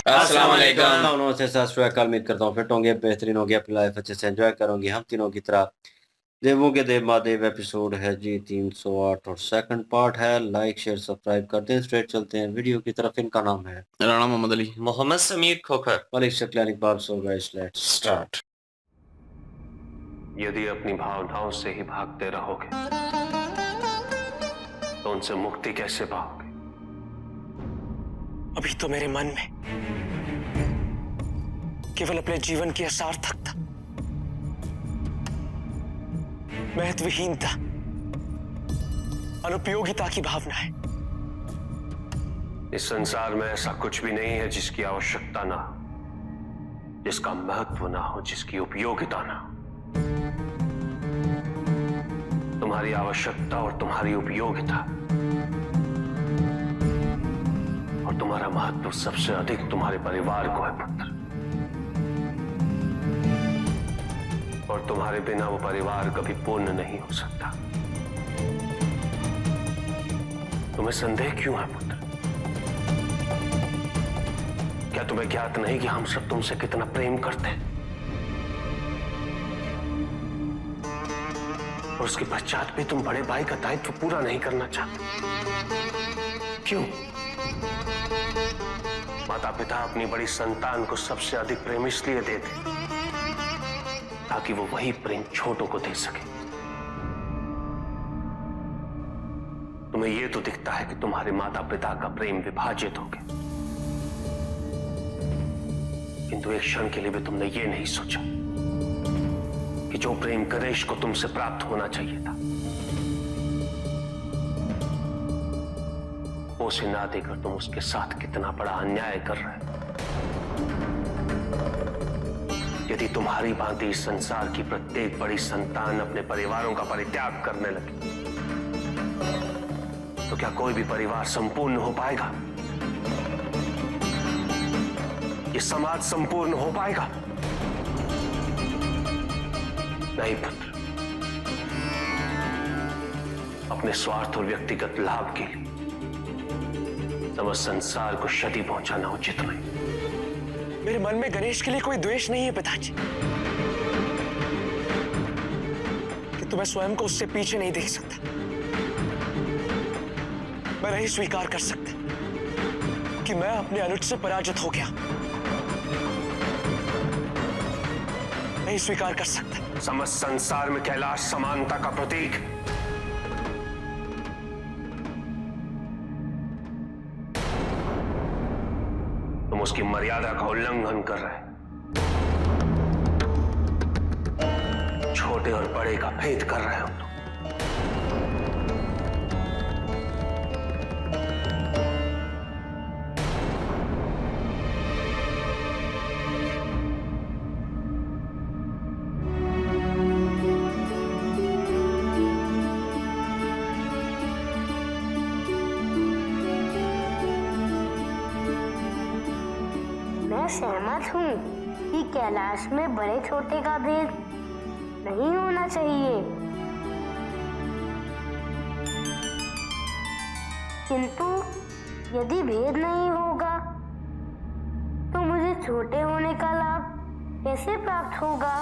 अस्सलाम वालेकुम। नमस्ते, सत श्री अकाल। उम्मीद करता हूँ फिट होंगे, बेहतरीन होंगे, अपनी लाइफ अच्छे से एंजॉय करोगे हम तीनों की तरह। देवों के देव महादेव एपिसोड है जी 308 और सेकंड पार्ट है। लाइक शेयर सब्सक्राइब करते हैं, स्ट्रेट चलते हैं वीडियो की तरफ। इनका नाम है Rana Mohammad Ali. Mohammad Sameer Khokhar. Malik Shaklani Iqbal. So guys let's start. यदि अपनी भावनाओं से ही भागते रहोगे तो उनसे मुक्ति कैसे पाओगे? अभी तो मेरे मन में केवल अपने जीवन की असार्थकता, महत्वहीनता, अनुपयोगिता की भावना है। इस संसार में ऐसा कुछ भी नहीं है जिसकी आवश्यकता ना हो, जिसका महत्व ना हो, जिसकी उपयोगिता ना हो। तुम्हारी आवश्यकता और तुम्हारी उपयोगिता और तुम्हारा महत्व सबसे अधिक तुम्हारे परिवार को है पुत्र। और तुम्हारे बिना वो परिवार कभी पूर्ण नहीं हो सकता। तुम्हें संदेह क्यों है पुत्र? क्या तुम्हें ज्ञात नहीं कि हम सब तुमसे कितना प्रेम करते हैं? और उसके पश्चात भी तुम बड़े भाई का दायित्व पूरा नहीं करना चाहते। क्यों? माता पिता अपनी बड़ी संतान को सबसे अधिक प्रेम इसलिए देते ताकि वो वही प्रेम छोटों को दे सके। तुम्हें यह तो दिखता है कि तुम्हारे माता पिता का प्रेम विभाजित हो गया, किंतु एक क्षण के लिए भी तुमने ये नहीं सोचा कि जो प्रेम गणेश को तुमसे प्राप्त होना चाहिए था, वो उसे ना देकर तुम उसके साथ कितना बड़ा अन्याय कर रहे हो। यदि तुम्हारी भांति इस संसार की प्रत्येक बड़ी संतान अपने परिवारों का परित्याग करने लगे तो क्या कोई भी परिवार संपूर्ण हो पाएगा? ये समाज संपूर्ण हो पाएगा? नहीं पुत्र। अपने स्वार्थ और व्यक्तिगत लाभ के लिए समस्त संसार को क्षति पहुंचाना उचित नहीं। मेरे मन में गणेश के लिए कोई द्वेष नहीं है पिताजी, कि मैं स्वयं को उससे पीछे नहीं देख सकता। मैं नहीं स्वीकार कर सकता कि मैं अपने अनुज से पराजित हो गया। नहीं स्वीकार कर सकता। समस्त संसार में कैलाश समानता का प्रतीक तुम उसकी मर्यादा का उल्लंघन कर रहे हो। छोटे और बड़े का भेद कर रहे हो तुम। सहमत हूँ कि कैलाश में बड़े छोटे का भेद नहीं होना चाहिए, किंतु यदि भेद नहीं होगा तो मुझे छोटे होने का लाभ कैसे प्राप्त होगा?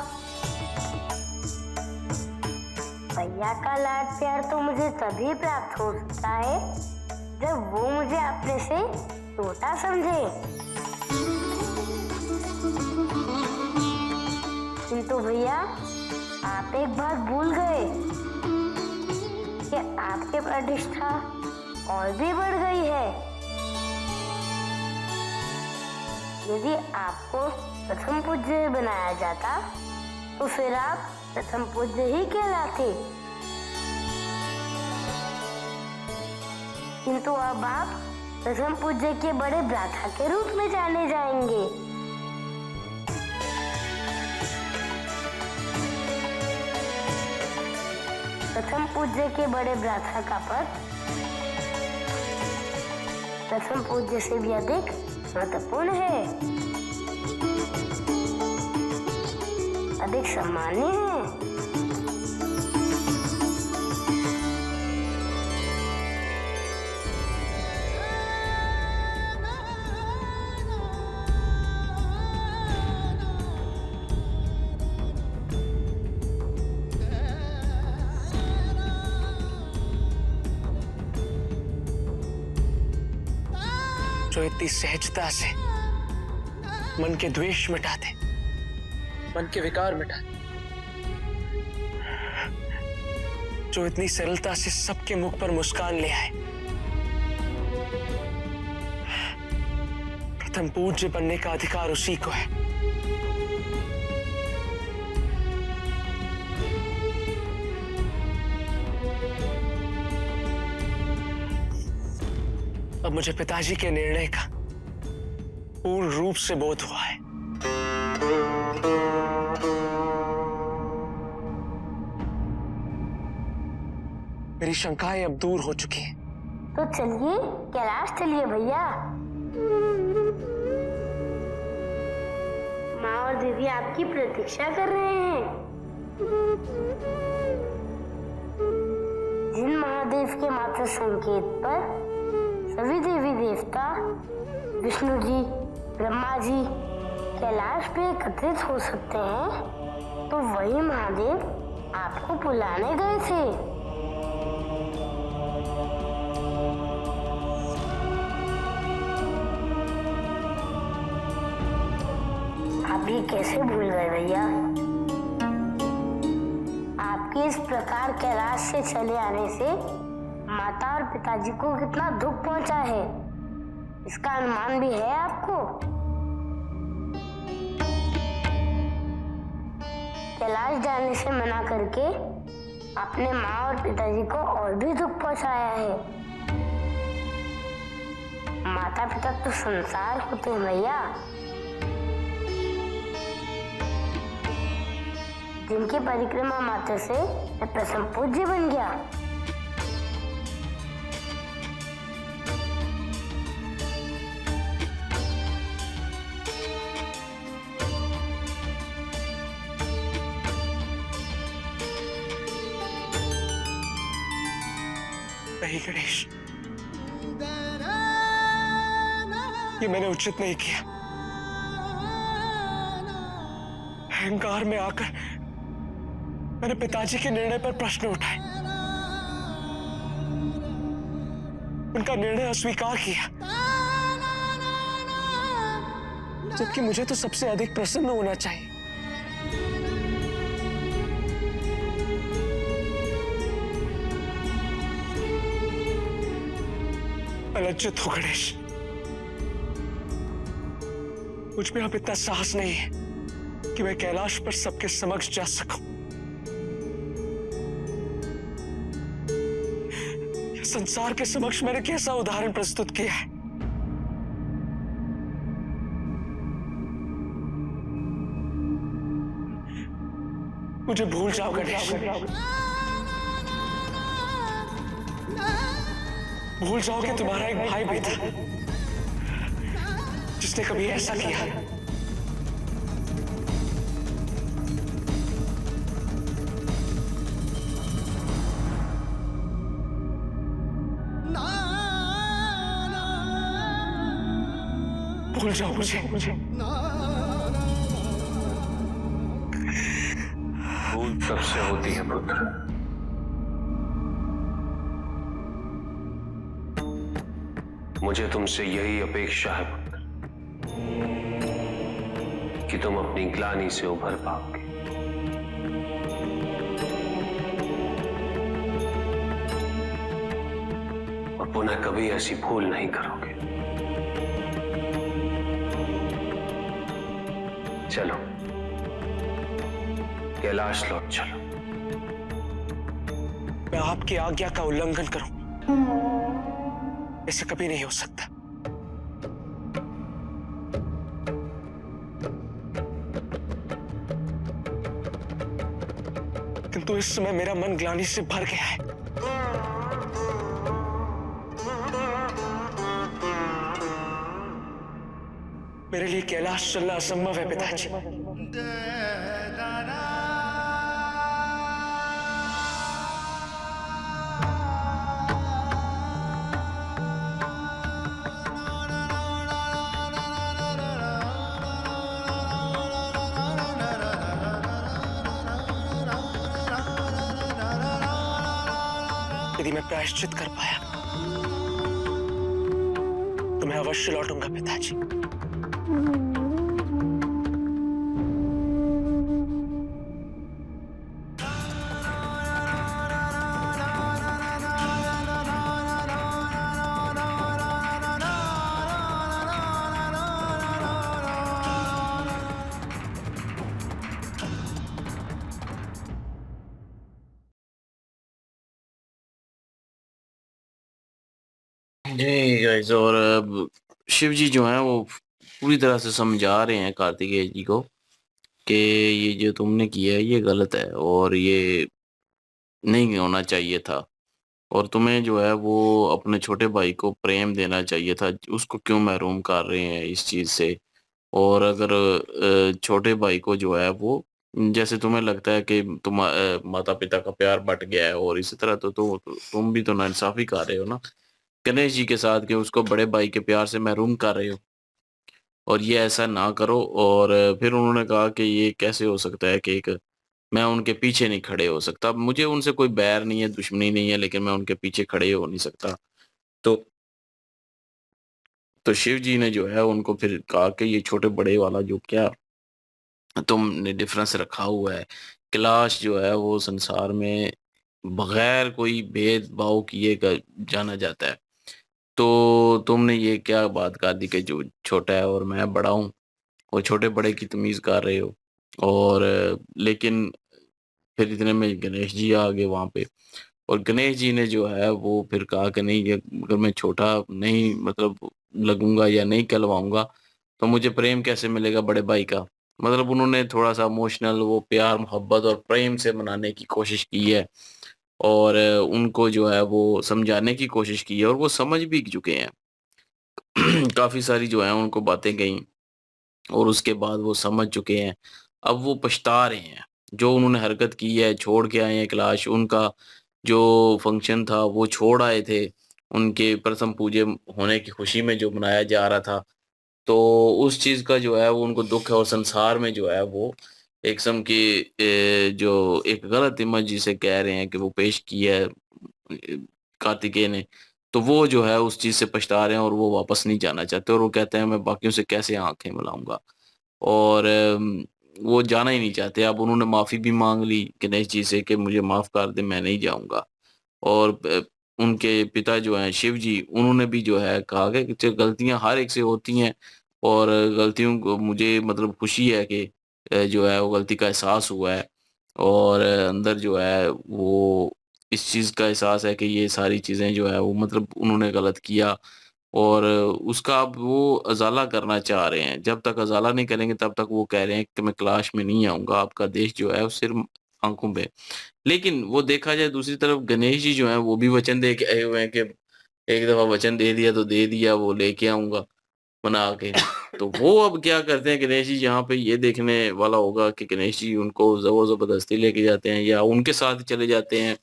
भैया का लाड प्यार तो मुझे तभी प्राप्त हो सकता है जब वो मुझे अपने से छोटा समझे। किंतु भैया आप एक बात भूल गए कि आपकी प्रतिष्ठा और भी बढ़ गई है। यदि आपको प्रथम पूज्य बनाया जाता तो फिर आप प्रथम पूज्य ही कहलाते, किंतु अब आप प्रथम पूज्य के बड़े भ्राता के रूप में जाने जाएंगे। प्रथम पूज्य के बड़े भ्राता का पद प्रथम पूज्य से भी अधिक महत्वपूर्ण है, अधिक सम्मानीय है। जो इतनी सहजता से मन के द्वेष मिटाते, मन के विकार मिटाते, जो इतनी सरलता से सबके मुख पर मुस्कान ले आए। प्रथम पूज्य बनने का अधिकार उसी को है। अब मुझे पिताजी के निर्णय का पूर्ण रूप से बोध हुआ है। मेरी शंकाएं अब दूर हो चुकी हैं। तो चलिए कैलाश चलिए भैया। माँ और दीदी आपकी प्रतीक्षा कर रहे हैं। जिन महादेव के मात्र संकेत पर सभी देवी देवता, विष्णु जी, ब्रह्मा जी कैलाश पे एकत्रित हो सकते हैं, तो वही महादेव आपको बुलाने गए थे। आप ये कैसे भूल गए भैया? आपके इस प्रकार कैलाश से चले आने से माता और पिताजी को कितना दुख पहुंचा है, इसका अनुमान भी है आपको। कैलाश जाने से मना करके आपने माँ और पिताजी को और भी दुख पहुंचाया है। माता पिता तो संसार होते हैं भैया, जिनकी परिक्रमा मात्र से मैं प्रथम पूज्य बन गया। नहीं गणेश, ये मैंने उचित नहीं किया। अहंकार में आकर मैंने पिताजी के निर्णय पर प्रश्न उठाए, उनका निर्णय अस्वीकार किया, जबकि मुझे तो सबसे अधिक प्रसन्न होना चाहिए। लज्जित हो गणेश, मुझ में अब इतना साहस नहीं है कि मैं कैलाश पर सबके समक्ष जा सकूं। संसार के समक्ष मैंने कैसा उदाहरण प्रस्तुत किया है। मुझे भूल जाओ गणेश, भूल जाओ कि तुम्हारा एक भाई भी था जिसने कभी ऐसा किया। भूल जाओ मुझे। भूल तब से होती है पुत्र मुझे तुमसे यही अपेक्षा है पुत्र कि तुम अपनी ग्लानि से उभर पाओगे। और पुनः कभी ऐसी भूल नहीं करोगे। चलो कैलाश लौट चलो। मैं आपकी आज्ञा का उल्लंघन करूं, ऐसा कभी नहीं हो सकता। किंतु इस समय मेरा मन ग्लानि से भर गया है। मेरे लिए कैलाश चलना असंभव है पिताजी। यदि मैं प्रायश्चित कर पाया तो तो मैं अवश्य लौटूंगा पिताजी। जी गाइस, और अब शिव जी जो हैं वो पूरी तरह से समझा रहे हैं कार्तिकेय जी को कि ये जो तुमने किया है ये गलत है और ये नहीं होना चाहिए था, और तुम्हें जो है वो अपने छोटे भाई को प्रेम देना चाहिए था, उसको क्यों महरूम कर रहे हैं इस चीज़ से। और अगर छोटे भाई को जो है वो, जैसे तुम्हें लगता है कि माता पिता का प्यार बट गया है, और इसी तरह तुम भी तो नाइंसाफी कर रहे हो ना गणेश जी के साथ, कि उसको बड़े भाई के प्यार से महरूम कर रहे हो, और ये ऐसा ना करो। और फिर उन्होंने कहा कि ये कैसे हो सकता है कि एक मैं उनके पीछे नहीं खड़े हो सकता, मुझे उनसे कोई बैर नहीं है, दुश्मनी नहीं है, लेकिन मैं उनके पीछे खड़े हो नहीं सकता। तो शिव जी ने जो है उनको फिर कहा कि ये छोटे बड़े वाला जो क्या तुमने डिफरेंस रखा हुआ है, क्लास जो है वो संसार में बगैर कोई भेदभाव किए जाना जाता है। तो तुमने ये क्या बात कर दी कि जो छोटा है और मैं बड़ा हूँ, और छोटे बड़े की तमीज़ कर रहे हो। और लेकिन फिर इतने में गणेश जी आ गए वहाँ पे, और गणेश जी ने जो है वो फिर कहा कि नहीं, ये अगर मैं छोटा नहीं मतलब लगूंगा या नहीं कहलवाऊंगा तो मुझे प्रेम कैसे मिलेगा बड़े भाई का। मतलब उन्होंने थोड़ा सा इमोशनल वो प्यार मोहब्बत और प्रेम से मनाने की कोशिश की है, और उनको जो है वो समझाने की कोशिश की है, और वो समझ भी चुके हैं। काफ़ी सारी जो है उनको बातें गई, और उसके बाद वो समझ चुके हैं। अब वो पछता रहे हैं, जो उन्होंने हरकत की है, छोड़ के आए हैं कैलाश, उनका जो फंक्शन था वो छोड़ आए थे, उनके प्रथम पूज्य होने की खुशी में जो मनाया जा रहा था। तो उस चीज़ का जो है वो उनको दुःख है, और संसार में जो है वो एक किस्म की जो एक गलत इमेज जिसे कह रहे हैं कि वो पेश की है कार्तिकेय ने, तो वो जो है उस चीज़ से पछता रहे हैं, और वो वापस नहीं जाना चाहते, और वो कहते हैं मैं बाकियों से कैसे आँखें मिलाऊँगा। और वो जाना ही नहीं चाहते। अब उन्होंने माफ़ी भी माँग ली गणेश जी से कि मुझे माफ़ कर दें, मैं नहीं जाऊँगा। और उनके पिता जो हैं शिव जी, उन्होंने भी जो है कहा कि गलतियाँ हर एक से होती हैं, और गलतियों को मुझे मतलब खुशी है कि जो है वो गलती का एहसास हुआ है, और अंदर जो है वो इस चीज़ का एहसास है कि ये सारी चीज़ें जो है वो मतलब उन्होंने गलत किया, और उसका अब वो अज़ाला करना चाह रहे हैं। जब तक अज़ाला नहीं करेंगे तब तक वो कह रहे हैं कि मैं क्लास में नहीं आऊँगा, आपका देश जो है वो सिर्फ़ आँखों पे। लेकिन वो देखा जाए दूसरी तरफ गणेश जी जो हैं वो भी वचन दे के आए हुए हैं कि एक दफ़ा वचन दे दिया तो दे दिया, वो लेके आऊँगा बना के। तो वो अब क्या करते हैं गणेश जी, यहाँ पे ये देखने वाला होगा कि गणेश जी उनको ज़बरदस्ती लेके जाते हैं या उनके साथ चले जाते हैं,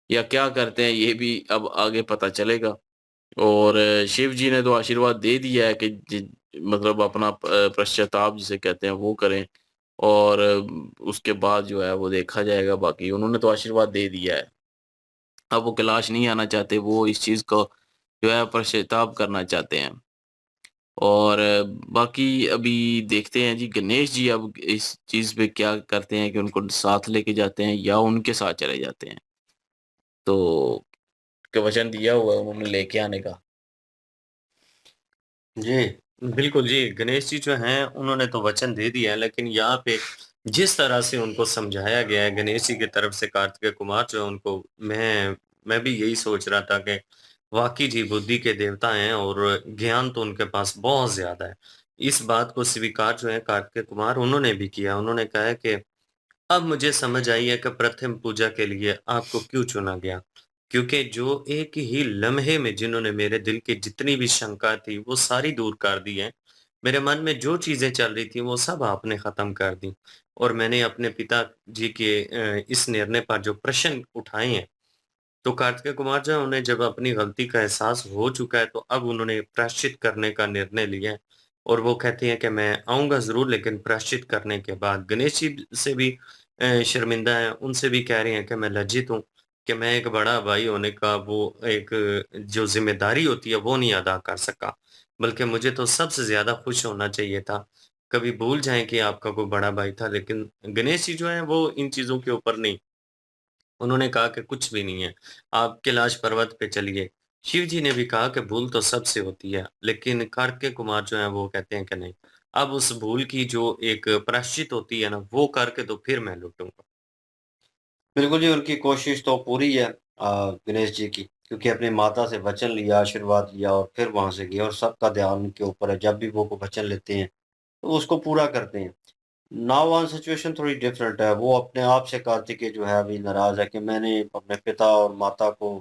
या क्या करते हैं, ये भी अब आगे पता चलेगा। और शिव जी ने तो आशीर्वाद दे दिया है कि मतलब अपना पश्चाताप जिसे कहते हैं वो करें, और उसके बाद जो है वो देखा जाएगा, बाकी उन्होंने तो आशीर्वाद दे दिया है। अब वो कैलाश नहीं आना चाहते, वो इस चीज़ को जो है पश्चाताप करना चाहते हैं। और बाकी अभी देखते हैं जी गणेश जी अब इस चीज़ पे क्या करते हैं, कि उनको साथ लेके जाते हैं या उनके साथ चले जाते हैं। तो के वचन दिया हुआ है उन्होंने लेके आने का। जी, बिल्कुल जी, गणेश जी जो हैं उन्होंने तो वचन दे दिया है, लेकिन यहाँ पे जिस तरह से उनको समझाया गया है गणेश जी की तरफ से कार्तिकेय कुमार जो है उनको, मैं भी यही सोच रहा था कि वाक़ई जी बुद्धि के देवता हैं और ज्ञान तो उनके पास बहुत ज़्यादा है। इस बात को स्वीकार जो है कार्तिकेय कुमार उन्होंने भी किया। उन्होंने कहा है कि अब मुझे समझ आई है कि प्रथम पूजा के लिए आपको क्यों चुना गया। क्योंकि जो एक ही लम्हे में जिन्होंने मेरे दिल की जितनी भी शंका थी, वो सारी दूर कर दी है। मेरे मन में जो चीज़ें चल रही थी, वो सब आपने ख़त्म कर दी और मैंने अपने पिताजी के इस निर्णय पर जो प्रश्न उठाए हैं, तो कार्तिकेय कुमार जो है उन्हें जब अपनी गलती का एहसास हो चुका है, तो अब उन्होंने प्रायश्चित करने का निर्णय लिया है और वो कहती हैं कि मैं आऊँगा ज़रूर लेकिन प्रायश्चित करने के बाद। गणेश जी से भी शर्मिंदा हैं, उनसे भी कह रही हैं कि मैं लज्जित हूँ कि मैं एक बड़ा भाई होने का वो एक जो ज़िम्मेदारी होती है वो नहीं अदा कर सका। बल्कि मुझे तो सबसे ज़्यादा खुश होना चाहिए था। कभी भूल जाएँ कि आपका कोई बड़ा भाई था, लेकिन गणेश जी जो हैं वो इन चीज़ों के ऊपर नहीं। उन्होंने कहा कि कुछ भी नहीं है, आप कैलाश पर्वत पे चलिए। शिव जी ने भी कहा कि भूल तो सबसे होती है, लेकिन कार्तिकेय कुमार जो हैं वो कहते हैं कि नहीं, अब उस भूल की जो एक प्रायश्चित होती है ना, वो करके तो फिर मैं लौटूँगा। बिल्कुल जी, उनकी कोशिश तो पूरी है गणेश जी की, क्योंकि अपनी माता से वचन लिया, आशीर्वाद लिया और फिर वहाँ से गए और सबका ध्यान उनके ऊपर है। जब भी वो वचन लेते हैं, तो उसको पूरा करते हैं। नाउ ऑन सिचुएशन थोड़ी डिफरेंट है। वो अपने आप से कार्तिकेय जो है अभी नाराज़ है कि मैंने अपने पिता और माता को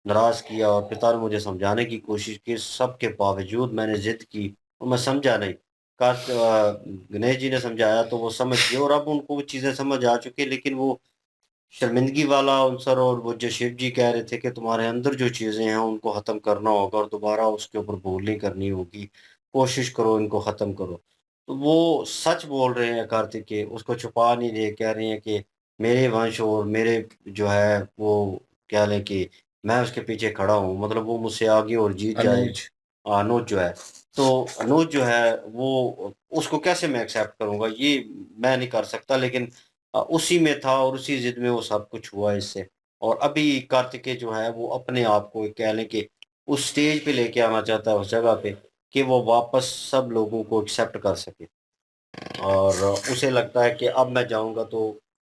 नाराज़ किया और पिता ने मुझे समझाने की कोशिश की, सबके बावजूद मैंने ज़िद की और मैं समझा नहीं। गणेश जी ने समझाया तो वो समझ गए और अब उनको वो चीज़ें समझ आ चुकी हैं, लेकिन वो शर्मिंदगी वाला अवसर और वो जो शिव जी कह रहे थे कि तुम्हारे अंदर जो चीज़ें हैं उनको ख़त्म करना होगा और दोबारा उसके ऊपर भूल नहीं करनी होगी। कोशिश करो इनको ख़त्म करो। तो वो सच बोल रहे हैं कार्तिकेय, उसको छुपा नहीं रहे, कह रहे हैं कि मेरे वंश और मेरे जो है वो कह लें कि मैं उसके पीछे खड़ा हूँ, मतलब वो मुझसे आगे और जीत जाए। अनुज। अनुज जो है, तो अनुज जो है वो उसको कैसे मैं एक्सेप्ट करूँगा, ये मैं नहीं कर सकता, लेकिन उसी में था और उसी ज़िद में वो सब कुछ हुआ इससे। और अभी कार्तिकेय जो है वो अपने आप को कह लें कि उस स्टेज पे लेके आना चाहता है, उस जगह पे कि वो वापस सब लोगों को एक्सेप्ट कर सके। और उसे लगता है कि अब मैं जाऊँगा तो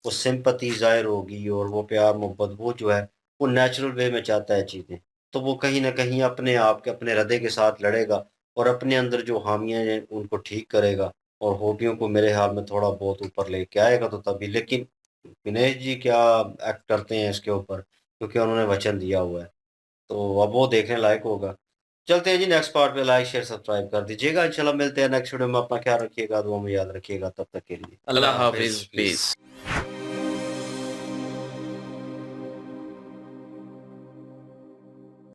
वो सिम्पैथी ज़ाहिर होगी और वो प्यार-मोहब्बत वो जो है, वो नेचुरल वे में चाहता है चीज़ें। तो वो कहीं न कहीं अपने आप के अपने हृदय के साथ लड़ेगा और अपने अंदर जो ख़ामियाँ हैं, उनको ठीक करेगा और हॉबियों को मेरे ख़्याल में थोड़ा बहुत ऊपर लेके आएगा तो तभी। लेकिन दिनेश जी क्या एक्ट करते हैं इसके ऊपर, क्योंकि उन्होंने वचन दिया हुआ है। तो अब वो देखने लायक होगा। चलते हैं जी नेक्स्ट पार्ट पे, लाइक, शेयर, सब्सक्राइब कर दीजिएगा। इंशाल्लाह मिलते हैं नेक्स्ट वीडियो में। अपना ख्याल रखिएगा, दुआ में याद रखिएगा। तब तक के लिए अल्लाह अल्लाह हाफ़िज़, हाफिज, पीस। पीस।